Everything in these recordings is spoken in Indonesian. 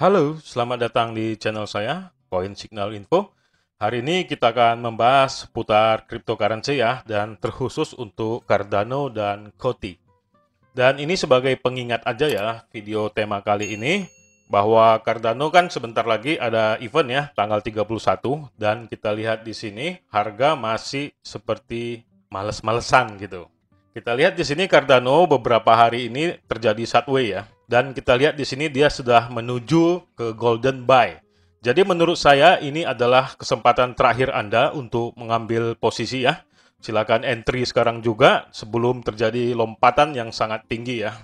Halo, selamat datang di channel saya, Coin Signal Info. Hari ini kita akan membahas seputar cryptocurrency ya, dan terkhusus untuk Cardano dan Koti. Dan ini sebagai pengingat aja ya, video tema kali ini, bahwa Cardano kan sebentar lagi ada event ya, tanggal 31, dan kita lihat di sini harga masih seperti males-malesan gitu. Kita lihat di sini Cardano beberapa hari ini terjadi sideway ya. Dan kita lihat di sini dia sudah menuju ke golden buy. Jadi menurut saya ini adalah kesempatan terakhir Anda untuk mengambil posisi ya. Silakan entry sekarang juga sebelum terjadi lompatan yang sangat tinggi ya.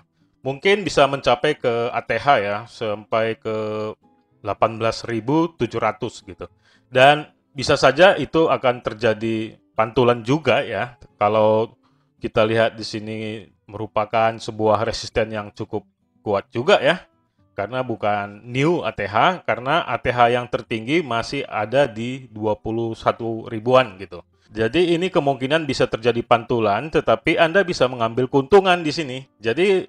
Mungkin bisa mencapai ke ATH ya, sampai ke 18.700 gitu. Dan bisa saja itu akan terjadi pantulan juga ya. Kalau kita lihat di sini merupakan sebuah resisten yang cukup kuat juga ya. Karena bukan new ATH, karena ATH yang tertinggi masih ada di 21 ribuan gitu. Jadi ini kemungkinan bisa terjadi pantulan, tetapi Anda bisa mengambil keuntungan di sini. Jadi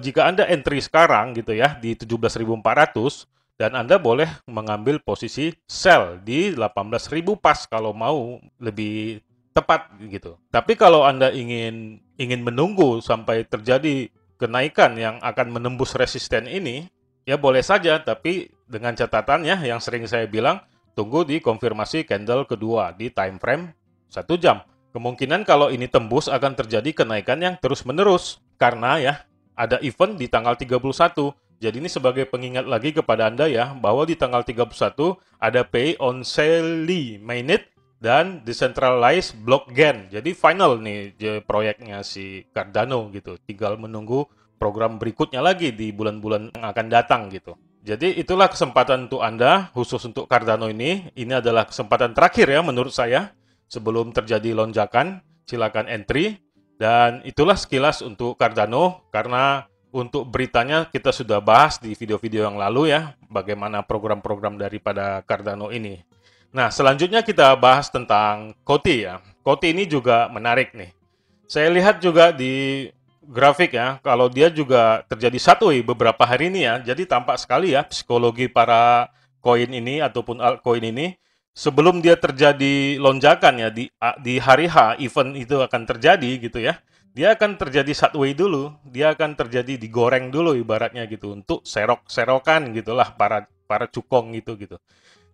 jika Anda entry sekarang gitu ya di 17.400 dan Anda boleh mengambil posisi sell di 18.000 pas kalau mau lebih tepat gitu. Tapi kalau Anda ingin menunggu sampai terjadi kenaikan yang akan menembus resisten ini, ya boleh saja, tapi dengan catatannya yang sering saya bilang, tunggu di konfirmasi candle kedua di time frame 1 jam. Kemungkinan kalau ini tembus akan terjadi kenaikan yang terus-menerus, karena ya ada event di tanggal 31. Jadi ini sebagai pengingat lagi kepada Anda ya, bahwa di tanggal 31 ada pay on sale mainnet dan decentralized blockchain. Jadi final nih proyeknya si Cardano gitu. Tinggal menunggu program berikutnya lagi di bulan-bulan yang akan datang gitu. Jadi itulah kesempatan untuk Anda, khusus untuk Cardano ini. Ini adalah kesempatan terakhir ya menurut saya. Sebelum terjadi lonjakan, silakan entry. Dan itulah sekilas untuk Cardano, karena untuk beritanya kita sudah bahas di video-video yang lalu ya, bagaimana program-program daripada Cardano ini. Nah, selanjutnya kita bahas tentang Koti ya. Koti ini juga menarik nih. Saya lihat juga di grafik ya, kalau dia juga terjadi satu beberapa hari ini ya. Jadi tampak sekali ya psikologi para koin ini ataupun altcoin ini. Sebelum dia terjadi lonjakan ya di hari H event itu akan terjadi gitu ya. Dia akan terjadi sideway dulu, dia akan terjadi digoreng dulu ibaratnya gitu untuk serok-serokan gitulah para cukong gitu.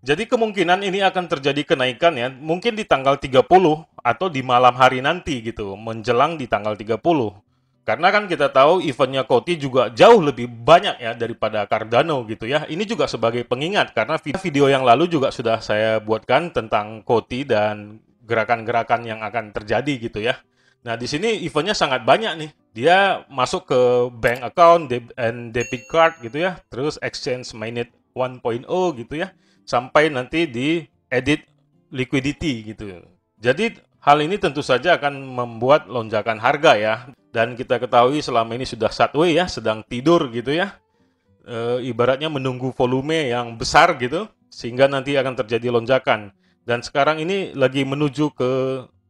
Jadi kemungkinan ini akan terjadi kenaikan ya, mungkin di tanggal 30 atau di malam hari nanti gitu, menjelang di tanggal 30. Karena kan kita tahu eventnya Koti juga jauh lebih banyak ya daripada Cardano gitu ya. Ini juga sebagai pengingat, karena video yang lalu juga sudah saya buatkan tentang Koti dan gerakan-gerakan yang akan terjadi gitu ya. Nah di sini eventnya sangat banyak nih. Dia masuk ke bank account and debit card gitu ya, terus exchange mainnet 1.0 gitu ya, sampai nanti di edit liquidity gitu. Jadi hal ini tentu saja akan membuat lonjakan harga ya. Dan kita ketahui selama ini sudah sideway ya, sedang tidur gitu ya. Ibaratnya menunggu volume yang besar gitu, sehingga nanti akan terjadi lonjakan. Dan sekarang ini lagi menuju ke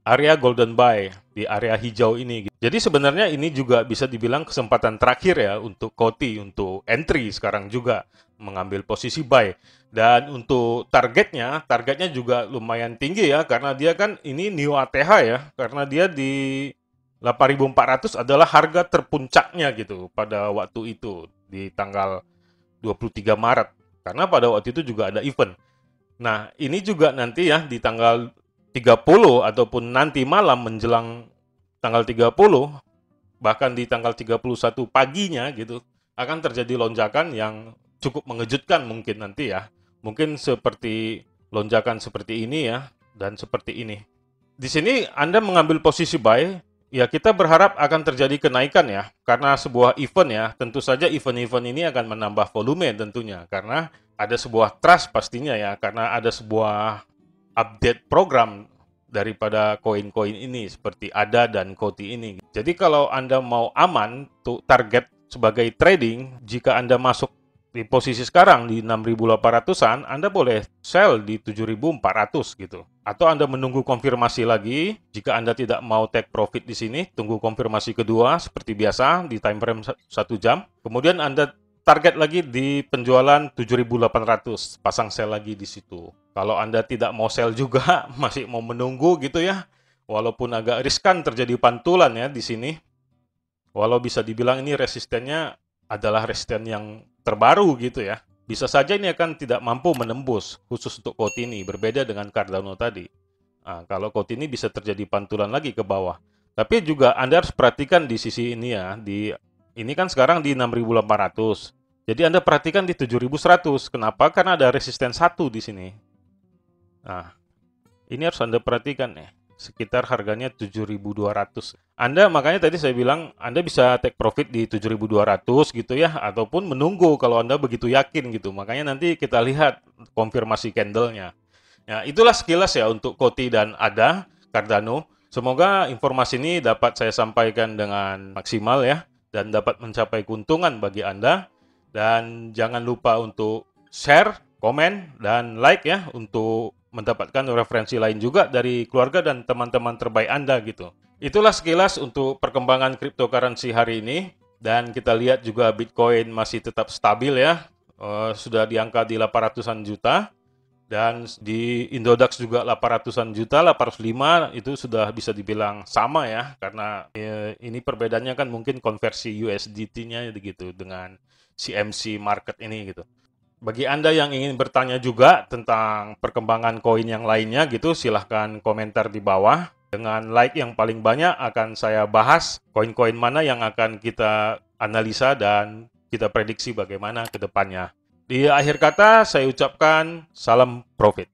area golden buy, di area hijau ini. Jadi sebenarnya ini juga bisa dibilang kesempatan terakhir ya untuk Koti, untuk entry sekarang juga, mengambil posisi buy. Dan untuk targetnya juga lumayan tinggi ya, karena dia kan ini new ATH ya, karena dia di 8.400 adalah harga terpuncaknya gitu pada waktu itu, di tanggal 23 Maret. Karena pada waktu itu juga ada event. Nah, ini juga nanti ya di tanggal 30 ataupun nanti malam menjelang tanggal 30, bahkan di tanggal 31 paginya gitu, akan terjadi lonjakan yang cukup mengejutkan mungkin nanti ya. Mungkin seperti lonjakan seperti ini ya, dan seperti ini. Di sini Anda mengambil posisi buy, ya kita berharap akan terjadi kenaikan ya, karena sebuah event ya, tentu saja event-event ini akan menambah volume tentunya, karena ada sebuah trust pastinya ya, karena ada sebuah update program daripada koin-koin ini seperti ADA dan Koti ini. Jadi kalau Anda mau aman untuk target sebagai trading, jika Anda masuk di posisi sekarang di 6.800-an, Anda boleh sell di 7.400 gitu. Atau Anda menunggu konfirmasi lagi, jika Anda tidak mau take profit di sini, tunggu konfirmasi kedua seperti biasa di time frame 1 jam. Kemudian Anda target lagi di penjualan 7.800, pasang sell lagi di situ. Kalau Anda tidak mau sell juga, masih mau menunggu gitu ya, walaupun agak riskan terjadi pantulan ya di sini. Walau bisa dibilang ini resistennya adalah resisten yang terbaru gitu ya. Bisa saja ini akan tidak mampu menembus, khusus untuk Coutinho, berbeda dengan Cardano tadi. Nah, kalau Coutinho bisa terjadi pantulan lagi ke bawah. Tapi juga Anda harus perhatikan di sisi ini ya, ini kan sekarang di 6.800. Jadi Anda perhatikan di 7.100. Kenapa? Karena ada resisten 1 di sini. Nah, ini harus Anda perhatikan ya. Sekitar harganya 7.200. Anda makanya tadi saya bilang Anda bisa take profit di 7.200 gitu ya, ataupun menunggu kalau Anda begitu yakin gitu. Makanya nanti kita lihat konfirmasi candle-nya. Ya, itulah sekilas ya untuk Koti dan ADA Cardano. Semoga informasi ini dapat saya sampaikan dengan maksimal ya, dan dapat mencapai keuntungan bagi Anda. Dan jangan lupa untuk share, komen, dan like ya, untuk mendapatkan referensi lain juga dari keluarga dan teman-teman terbaik Anda gitu. Itulah sekilas untuk perkembangan cryptocurrency hari ini. Dan kita lihat juga Bitcoin masih tetap stabil ya, sudah di angka di 800-an juta. Dan di Indodax juga 800-an juta, 805 itu sudah bisa dibilang sama ya, karena ini perbedaannya kan mungkin konversi USDT-nya gitu dengan CMC market ini gitu. Bagi Anda yang ingin bertanya juga tentang perkembangan koin yang lainnya gitu, silahkan komentar di bawah. Dengan like yang paling banyak akan saya bahas koin-koin mana yang akan kita analisa dan kita prediksi bagaimana ke depannya. Di akhir kata saya ucapkan salam profit.